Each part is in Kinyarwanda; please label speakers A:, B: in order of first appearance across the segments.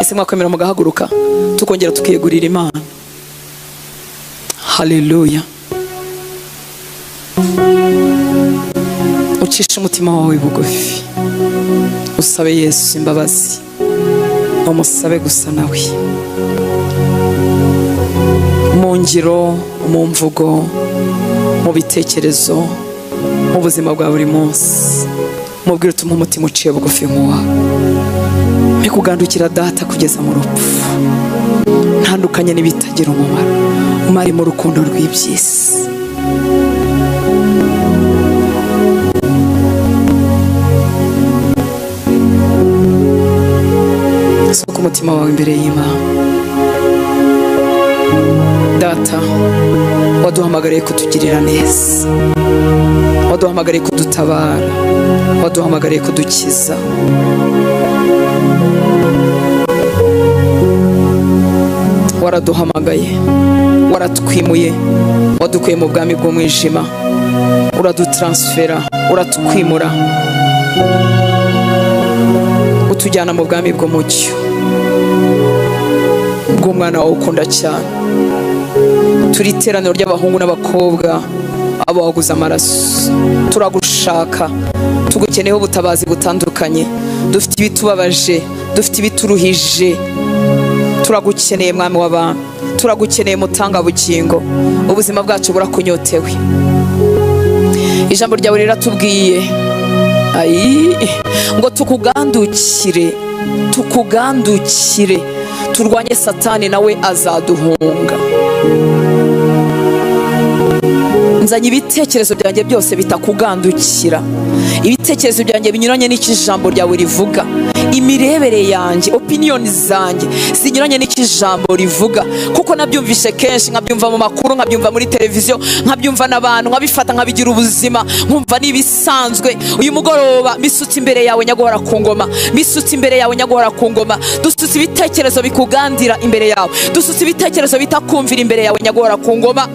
A: ese mwakwemera mugahaguruka tukongera tukiyegurira Imana. Haleluya. Ucisha umutima wawe bugufi, usabe Yesu imbabazi, umusabe gusa nawe mu ngiro, mu mvugo, mu bitekerezo, mu buzima bwa buri munsi. Mubwire utuma umutima uciye bugufi nk'uwawe, kugandukira data kugeza mu rupfu, ntandukanye n'ibitagira umumaro, umari mu rukundo rw'iby'isi. Soka umutima wawe imbere y'Imana. Data, waduhamagariye kutugirira neza, waduhamagariye kudutabara, waduhamagariye kudukiza. Waraduhamagaye, waratwimuye, wadukuye mu bwami bw'umwijima, uradutransfera, uratwimura, utujyana mu bwami bw'umucyo bw'umwana wawe ukunda cyane. Turi iteraniro ry'abahungu n'abakobwa abo waguze amaraso. Turagushaka, tugukeneyeho ubutabazi butandukanye, dufite ibitubabaje, dufite ibituruhije. Turagukeneye mwami w'abantu, turagukeneye mutanga bugingo, ubuzima bwacu burakunyotewe. Ijambo ryawe riratubwiye ngo tukugandukire, tukugandukire, turwanye Satani nawe azaduhunga. Nzanye ibitekerezo byanjye byose bitakugandukira, ibitekerezo byanjye binyuranye n'ikijambo ryawe rivuga. Imirebere yanjye, opinion zanjye zinyuranye n'ikijambo rivuga, kuko nabyumvishe kenshi, nkabyumva mu makuru, nkabyumva muri televiziyo, nkabyumva n'abantu, nkabifata nkabigira ubuzima, nkumva nibisanzwe. Uyu mugoroba misutse imbere yawe nyaguhora ku ngoma, misutse imbere yawe nyaguhora ku ngoma. Dusutse ibitekerezo bikugandira imbere yawe, dusutse ibitekerezo bitakumvira imbere yawe nyaguhora ku ngoma.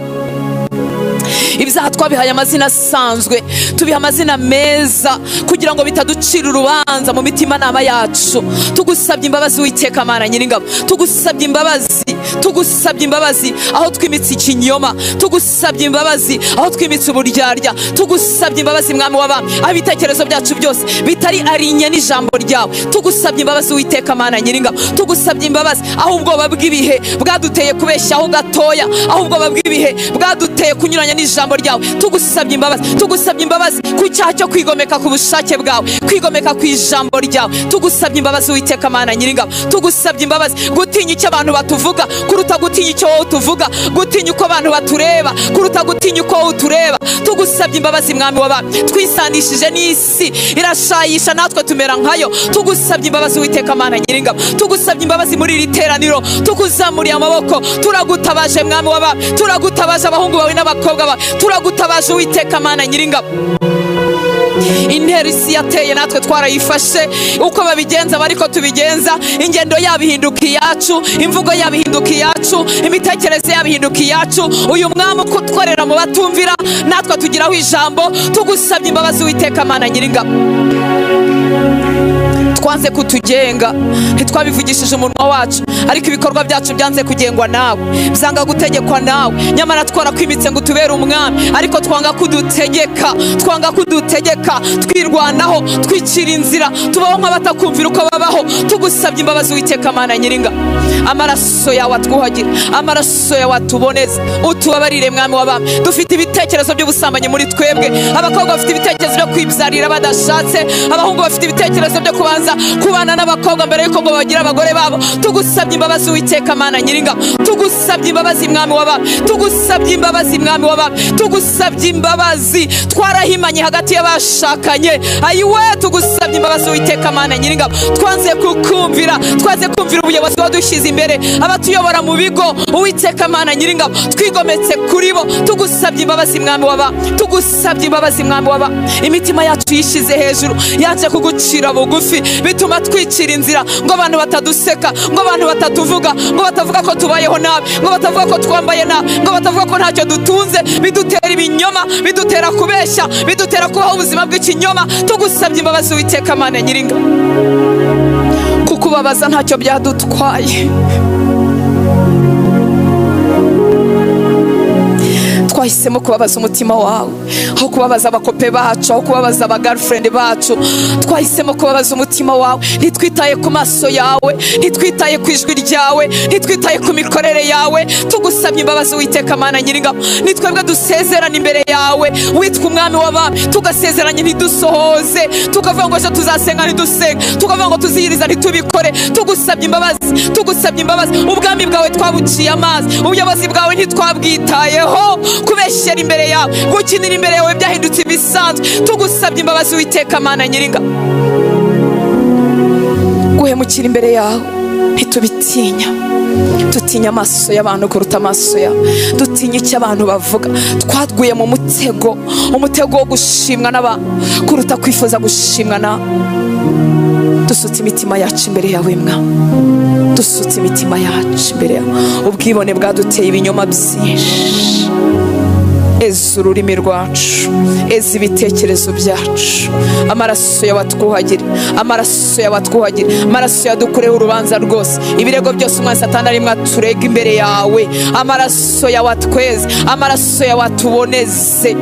A: Ibyaha twabihaye amazina asanzwe, tubiha amazina meza kugira ngo bitaducira urubanza mu mitima nama yacu. Tugusabye imbabazi Uwiteka Mana Nyiringabo, tugusabye imbabazi, tugusabye imbabazi aho twimitse ikinyoma, tugusabye imbabazi aho twimitse uburyarya, tugusabye imbabazi mwami w'abami aho ibitekerezo byacu byose bitari arinye n'ijambo ryawe. Tugusabye imbabazi Uwiteka Mana Nyiringabo, tugusabye imbabazi aho ubwoba bw'ibihe bwaduteye kubeshyaho gatoya, aho ubwoba bw'ibihe bwaduteye kunyuranya n'ijambo ryawe. Tugusabye imbabazi, tugusabye imbabazi ku cyaha cyo kwigomeka ku bushake bwawe, kwigomeka ku ijambo ryawe. Tugusabye imbabazi Uwiteka Mana Nyiringabo, tugusabye imbabazi gutinya icyo abantu batuvuga kuruta gutinya icyo wowe tuvuga, gutinya uko abantu batureba kuruta gutinya uko wowe utureba. Tugusabye imbabazi mwami w'abami, twisanishije n'isi irashayisha natwe tumera nkayo. Tugusabye imbabazi Uwiteka Mana Nyiringabo, tugusabye imbabazi muri iri teraniro, tukuzamuriye amaboko, turagutabaje mwami w'abami, turagutabaje abahungu bawe n'abakobwa bawe, turagutabaje Uwiteka Mana Nyiringabo. Intero isi yateye natwe twarayifashe, uko babigenza bariko tubigenza. Ingendo yabo ihinduka iyacu, imvugo yabo ihinduka iyacu, imitekerereze yabo ihinduka iyacu. Uyu mwami uko tworera mu batumvira natwe tugiraho ijambo. Tugusabye imbabazi Uwiteka Mana Nyiringabo, twanze kutugenga, ntitwabivugishije umunwa wacu, ariko ibikorwa byacu byanze kugengwa nawe, byanga gutegekwa nawe. Nyamara twarakwimitse ngo tubere umwami, ariko twanga kudutegeka, twanga kudutegeka, twirwanaho, twicira inzira, tubaho nk'abatakumvira uko babaho. Tugusabye imbabazi Uwiteka Mana Nyiringabo, amaraso yawe atwuhagire, amaraso yawe atuboneze, utubabarire mwami w'abami. Dufite ibitekerezo by'ubusambanyi muri twebwe, abakobwa bafite ibitekerezo byo kwibyarira badashatse, abahungu bafite ibitekerezo byo kubanza kubana n'abakobwa mbere yuko ngo bagire abagore babo. Tugusabye imbabazi Uwiteka Mana Nyiringabo, tugusabye imbabazi mwami w'abami, tugusabye imbabazi mwami w'abami, tugusabye imbabazi. Twarahimanye hagati y'abashakanye, ayiwe tugusabye imbabazi Uwiteka Mana Nyiringabo. Twanze kukumvira, twanze kumvira ubuyobozi wadushyize imbere, abatuyobora mu bigo Uwiteka Mana Nyiringabo, twigometse kuri bo. Tugusabye imbabazi mwami w'abami, tugusabye imbabazi mwami w'abami. Imitima yacu yishize hejuru, yaje kugucira bugufi, bituma twicira inzira ngo abantu bataduseka, ngo abantu batatuvuga, ngo batavuga ko tubayeho nabi, ngo batavuga ko twambaye nabi, ngo batavuga ko ntacyo dutunze. Bidutera ibinyoma, bidutera kubeshya, bidutera kubaho ubuzima bw'ikinyoma. Tugusabye imbabazi Uwiteka Mana Nyiringabo, kuko kubabaza ntacyo byadutwaye. Twahisemo kubabaza umutima wawe aho kubabaza abakope bacu, aho kubabaza abagirlfriend bacu. Twahisemo kubabaza umutima wawe, ntitwitaye ku maso yawe, ntitwitaye ku ijwi ryawe, ntitwitaye ku mikorere yawe. Tugusabye imbabazi Uwiteka Mana Nyiringabo. Ni twebwe dusezerana imbere yawe witwa umwami w'abami, tugasezeranye ntidusohoze, tukavuga ngo ejo tuzasenga ntidusenga, tukavuga ngo tuziyiriza ntitubikore. Tugusabye imbabazi, tugusabye imbabazi. Ubwami bwawe twabuciye amazi, ubuyobozi bwawe ntitwabwitayeho, kubeshyera imbere yawe, gukinira imbere yawe byahindutse ibisanzwe. Tugusabye imbabazi Uwiteka Mana Nyiringabo. Guhemukira imbere yawe ntitubitinya, dutinya amaso y'abantu kuruta amaso yawe, dutinya icyo abantu bavuga. Twaguye mu mutego, umutego wo gushimwa n'abantu kuruta kwifuza gushimwa nawe. Dusutse imitima yacu imbere yawe Mwami, dusutse imitima yacu imbere yawe. Ubwibone bwaduteye ibinyoma byinshi. Eza ururimi rwacu, eza ibitekerezo byacu. Amaraso yawe atwuhagire, amaraso yawe atwuhagire, amaraso yadukureho urubanza rwose. Ibirego byose umwanzi Satani arimwe aturega imbere yawe, amaraso yawe atweze, amaraso yawe atuboneze.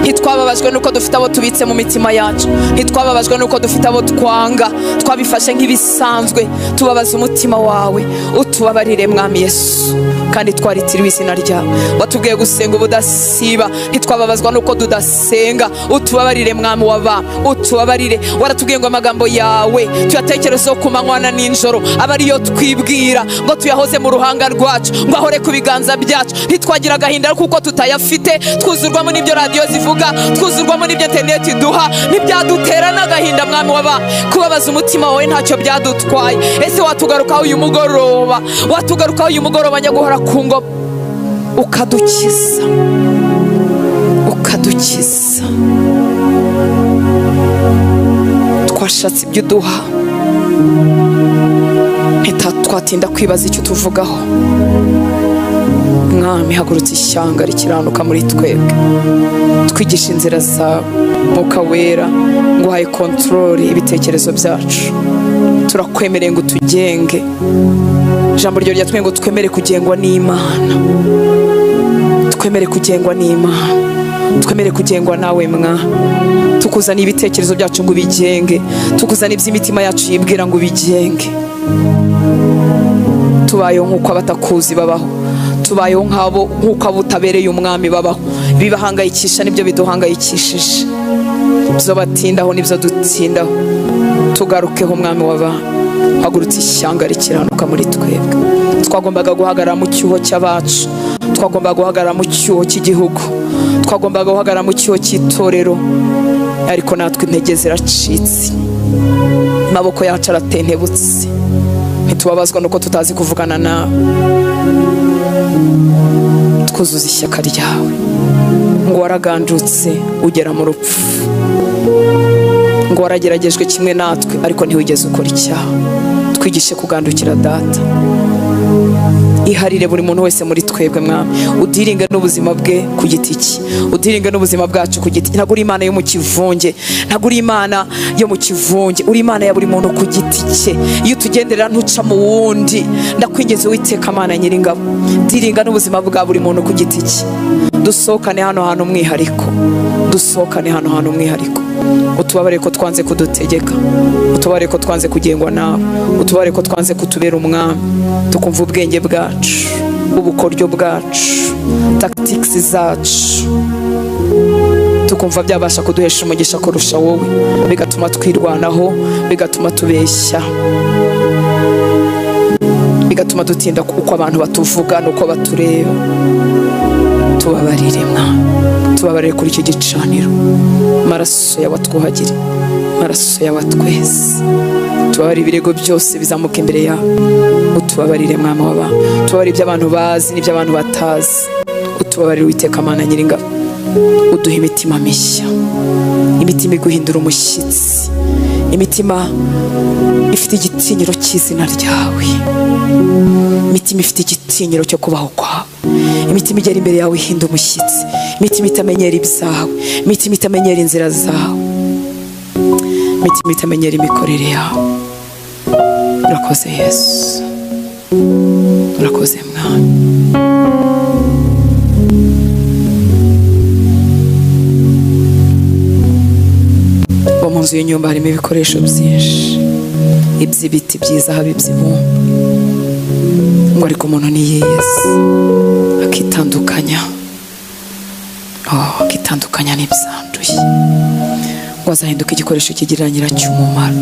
A: Ntitwababajwe nuko dufite abo tubitse mu mitima yacu, ntitwababajwe nuko dufite abo twanga, twabifashe nk'ibisanzwe. Tubabaza umutima wawe, utubabarire Mwami Yesu, kandi twaritiriwe izina ryawe. Watubwiye gusenga ubudasiba, ntitwababazwa nuko tudasenga. Utubabarire Mwami w'abami, utubabarire. Waratubwiye ngo amagambo yawe tuyatekerezeho ku manywa na nijoro, aba ariyo twibwira, ngo tuyahoze mu ruhanga rwacu, ngo ahore ku biganza byacu. Ntitwagira agahinda kuko tutayafite, twuzurwamo n'ibyo radiyo zivuga, twuzurwamo n'ibyo interineti duha. Ntibyadutera n'agahinda Mwami w'abami. Kubabaza umutima wawe ntacyo byadutwaye. Ese watugarukaho uyu mugoroba, watugarukaho uyu mugoroba nyaguhora ku ngoma, ukadukiza, ukadukiza. Twashatse ibyo uduha, ntitwatinda kwibaza icyo tuvugaho. Mwami, hagurutse ishyanga rikiranuka muri twebwe, twigisha inzira zawe. Mwuka Wera, nguhaye kontrole ibitekerezo byacu. Turakwemereye ngo tugenge. Ijambo ryo ryatubwiye ngo twemere kugengwa n'Imana, twemere kugengwa n'Imana, twemere kugengwa nawe Mwami. Tukuzana ibitekerezo byacu ngo ubigenge, tukuzana iby'imitima yacu yibwira ngo ubigenge. Tubayeho nk'uko abatakuzi babaho, tubayeho nk'uko abo utabereye umwami babaho. Bibahangayikisha nibyo biduhangayikishije, ibyo batindaho nibyo dutindaho. Tugarukeho Mwami w'abami, hagurutse ishyanga rikiranuka muri twebwe. Twagombaga guhagarara mu cyuho cy'abacu, twagombaga guhagarara mu cyuho cy'igihugu, twagombaga guhagarara mu cyuho cy'itorero, ariko natwe intege ziracitse, amaboko yacu aratentebutse. Ntitubabazwa nuko tutazi kuvugana nawe. Twuzuza ishyaka ryawe, ngo waragandutse ugera mu rupfu, ngo warageragejwe kimwe natwe ariko ntiwigeze ukora icyaha. Twigishe kugandukira Data. Iharire buri muntu wese muri twebwe Mwami, udiringe n'ubuzima bwe ku giti cye, udiringe n'ubuzima bwacu ku giti. Ntabwo uri Imana yo mu kivunge, ntabwo uri Imana yo mu kivunge, uri Imana ya buri muntu ku giti cye. Iyo utugenderera ntuca mu wundi. Ndakwinginze Uwiteka Mana Nyiringabo, diringa n'ubuzima bwa buri muntu ku giti cye. Dusohokane hano hantu umwihariko, dusohokane hano hantu umwihariko. Utubabarire ko twanze kudutegeka, utubabarire ko twanze kugengwa nawe, utubabarire ko twanze kutubera umwami. Tukumva ubwenge bwacu, ubukoryo bwacu, tactics zacu, tukumva byabasha kuduhesha umugisha kurusha wowe, bigatuma twirwanaho, bigatuma tubeshya, bigatuma dutinda uko abantu batuvuga nuko batureba. Tubabarire Mwami, tubabarire kuri iki gicaniro. Amaraso yawe atwuhagire, amaraso yawe atweze. Tubabarire ibirego byose bizamuka imbere yawe. Utubabarire Mwami w'abami, tubabarire ibyo abantu bazi n'ibyo abantu batazi. Utubabarire Uwiteka Mana Nyiringabo, uduhe imitima mishya, imitima iguhindura umushyitsi, imitima ifite igitinyiro cy'izina ryawe, imitima ifite igitinyiro cyo kubaho kwawe, imitima igera imbere yawe ihinda umushyitsi, imitima itamenyera ibyawe, imitima itamenyera inzira zawe, imitima itamenyera imikorere yawe. urakoze Yesu, urakoze Mwami. Mu nzu y'inyumba harimo ibikoresho byinshi, iby'ibiti byiza, haba iby'ibumba, ngo ariko umuntu niyiyeze akitandukanya, akitandukanya n'ibyanduye, ngo azahinduka igikoresho kigirira nyiracyo umumaro,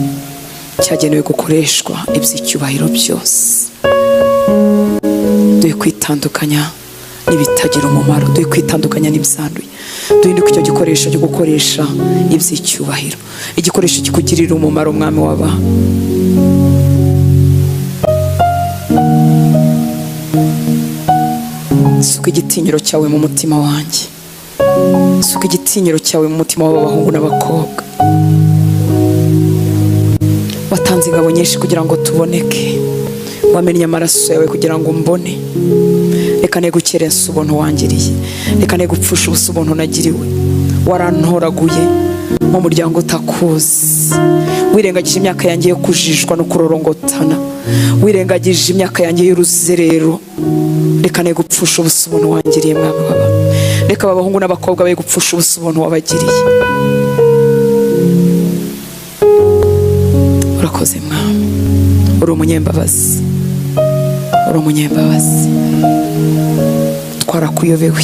A: cyagenewe gukoreshwa iby'icyubahiro byose. Duhe kwitandukanya n'ibitagira umumaro, duhe kwitandukanya n'ibyanduye, duhinduke icyo gikoresho cyo gukoresha iby'icyubahiro, igikoresho kikugirira umumaro, Mwami w'abantu. Suka igitinyiro cyawe mu mutima wanjye, suka igitinyiro cyawe mu mutima w'abahungu n'abakobwa. Watanze ingabo nyinshi kugira ngo tuboneke, wamennye amaraso yawe kugira ngo mbone. Reka negukerensa ubuntu wangiriye, reka negupfusha ubusa ubuntu nagiriwe. Warantoraguye mu muryango utakuzi, wirengagije imyaka yanjye yo kujijwa no kurorongotana, wirengagije imyaka yanjye y'uruzerero. Reka negupfusha ubusa ubuntu wangiriye, Mwami w'abantu. Reka abahungu n'abakobwa be gupfusha ubusa ubuntu wabagiriye. Urakoze Mwami, uri umunyembabazi, uri umunyembabazi. Twarakuyobewe,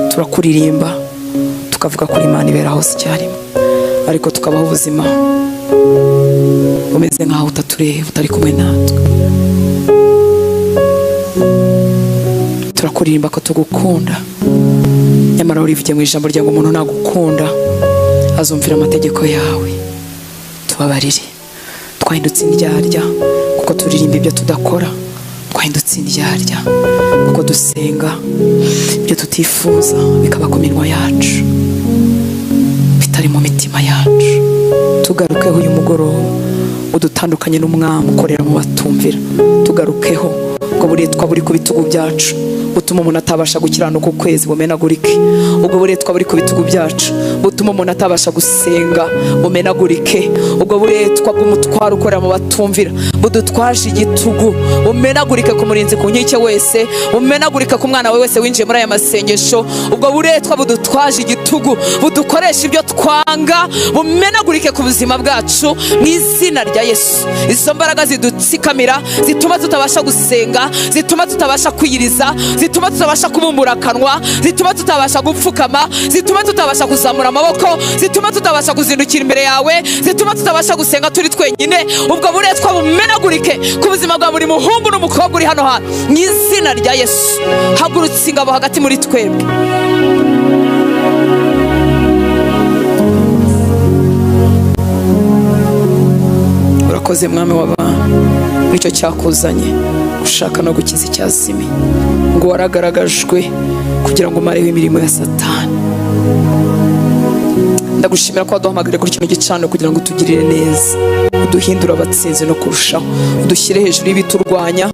A: turakuririmba, tukavuga kuri Imana ibera hose icyarimwe, ariko tukabaho ubuzima bumeze nk'aho utatureba, utari kumwe natwe. Turakuririmba ko tugukunda, nyamara urivugiye mu ijambo ryawe ngo umuntu nagukunda azumvira amategeko yawe. Tubabarire, twahindutse indyarya kuko turirimba ibyo tudakora, twahindutse indyarya kuko dusenga ibyo tutifuza bikaba ku minwa yacu, bitari mu mitima yacu. Tugarukeho uyu mugoroba, udutandukanye n'umwami ukorera mu batumvira. Tugarukeho ubwo buretwa buri ku bitugu byacu butuma umuntu atabasha gukiranuka ukwezi bumenagurike. Ubwo buretwa buri ku bitugu byacu butuma umuntu atabasha gusenga bumenagurike. Ubwo buretwa bw'umutwaro ukorera mu batumvira budutwaje igitugu bumenagurike ku murinzi ku nkike wese, bumenagurike ku mwana we wese winjiye muri aya masengesho. Ubwo buretwa budutwaje igitugu budukoresha ibyo twanga bumenagurike ku buzima bwacu mu izina rya Yesu. Izo mbaraga zidutsikamira zituma tutabasha gusenga, zituma tutabasha kwiyiriza, zituma tutabasha kubumbura akanwa, zituma tutabasha gupfukama, zituma tutabasha kuzamura amaboko, zituma tutabasha kuzindukira imbere yawe, zituma tutabasha gusenga turi twenyine. Ubwo buretwa bumenagurike ku buzima bwa buri muhungu n'umukobwa uri hano hantu mu izina rya Yesu. Hagurutse ingabo hagati muri twebwe. Urakoze Mwami w'abantu, nicyo cyakuzanye ushaka no gukiza icyazimiye, ngo waragaragajwe kugira ngo umareho imirimo ya Satani. Ndagushimira ko waduhamagariye kuri kino gicaniro kugira ngo utugirire neza, uduhindure abatsinzi no kurushaho, udushyire hejuru y'ibiturwanya,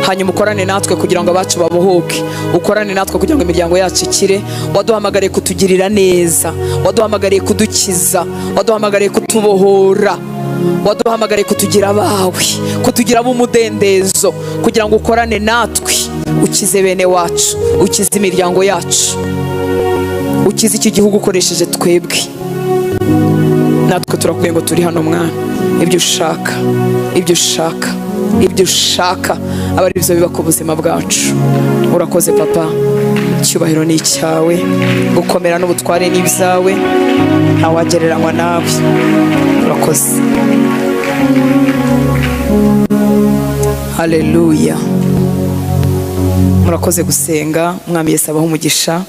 A: hanyuma ukorane natwe kugira ngo abacu babohoke, ukorane natwe kugira ngo imiryango yacu ikire. Waduhamagariye kutugirira neza, waduhamagariye kudukiza, waduhamagariye kutubohora, waduhamagariye kutugira abawe, kutugira ab'umudendezo, kugira ngo ukorane natwe, ukize bene wacu, ukize imiryango yacu, ukize iki gihugu ukoresheje twebwe. Natwe turakwiye ngo turi hano Mwana, ibyo ushaka, ibyo ushaka, ibyo ushaka aba ari byo biba ku buzima bwacu. Urakoze Papa, icyubahiro ni icyawe, gukomera n'ubutware ni ibyawe, ntawagereranywa nawe. Urakoze. Haleluya. Murakoze gusenga. Umwami Yesu abahe umugisha.